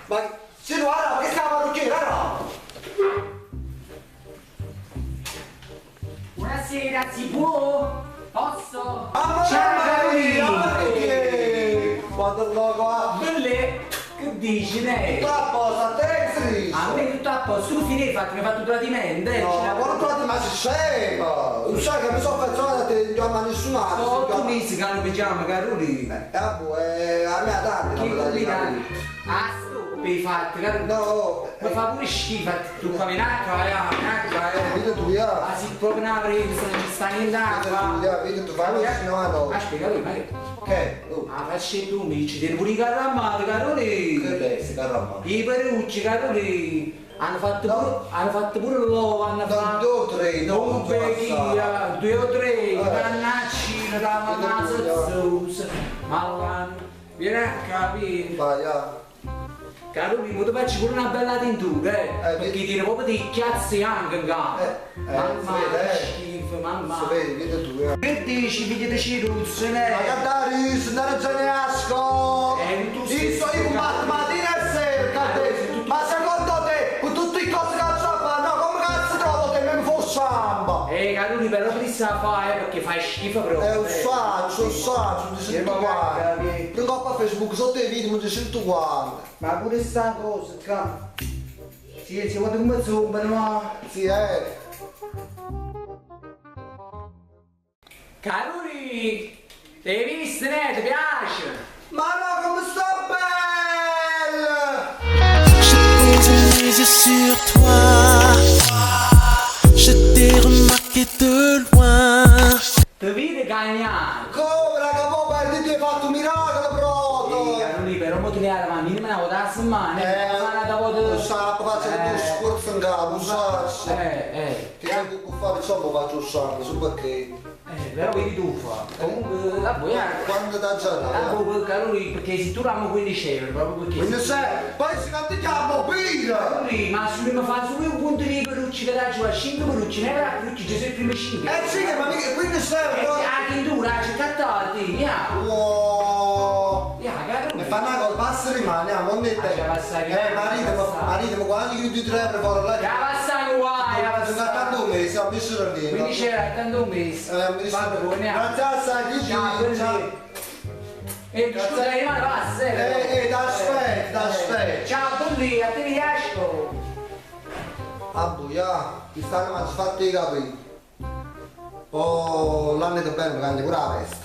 Ma se tu guarda, che sta parrucchiera, no? Buonasera, si può? Posso? Ah, Ciao, quando logo a... Belle, che dici, ne? Tutto a posto, a te sei A me tutto a posto, tu fine fatto, mi hai fatto un tradimento, no, ma quando tu ma si scema! Non sai che mi sono pensato a te, non chiama nessun altro. 8 mesi che non pigiamo, caroli. A me a tanti Che non me la dico. Ah, sto, per i fatti, caroli. No, Mi fa pure schifo, tu come in acqua, vedi tu, ja. Ah, sì, proprio una presa, non ci sta niente acqua. Vedi tu, fammi vicino a noi. Aspetta, caroli, ma che... Che? Ah, facci tu, mi dici, tieni pure i carri a mano, caroli. Che resti, caramba? I perucci, caroli. Hanno fatto pure l'uovo, hanno fatto... 2 o 3, no, un pechia, 2 o 3, cannaccino, la mazza, ma vieni a capire. Vai, ja. Caro Mimo, tu facci pure una bella tintura, perché tiene proprio dei chiazzi anche in capo. Mamma, che schifo, mamma. Si vede, vedi tu, ja. Che dici, figli di Ciruzzo, Ma ne? che dai, se non ce ne asco! Tu sei Io sono mattina e sera, cade. Ma secondo te, con tutte le cose che faccio fare, no, come cazzo trovo te mi fa samba? Caroli, però ti sa fare, perché fai schifo proprio. Lo so, mi sento uguale. Non ho a Facebook, sotto i video mi sento uguale. Ma pure sta cosa, ca. Sì, si vuole come zumba, no? Sì, Caroli, ti hai visto, ne? Ti piace? Ma no, come sta bella! J'ai posé mes yeux sur toi. Je t'ai remarqué de loin. Ti vedi cagnato? Come, raga, poi ti hai fatto un miracolo, proprio! Caroli, però mo ti ne la minima una volta a settimana, Lo sa, faccio il sforzo in capo, lo sa. Ti eh. devo fare insomma faccio il sangue, su perché. Però vedi tu fa. Comunque la vuoi Quando da giornata? Caroli, perché se tu l'amo 15 euro, proprio perché. Quindi sei, poi si cantiamo birra! Caroli, ma se mi fa solo un punto di perucci che dà giù a 5 perucci, ne avrà perucci, ci sono i primi 5. Sì, ma mica, quindi sei, no? La tintura, c'è cattati, ya. Wow! Ya, Caroli. Mi fa una cosa, passa rimane, non ne te. Marito, quando io ti tre per fare la... Ya passa guai, ya Sono passa. tanto un mese, ho messo lì. 15 euro, tanto un mese. Vabbè, buone. Grazie assai, ti Ciao, e scusa, rimane passa, aspetta. Ciao, Bulli, a te mi piace? Ah, buia, ti stanno fatti i capelli. Oh, l'anno che bene mi cambia pure la veste.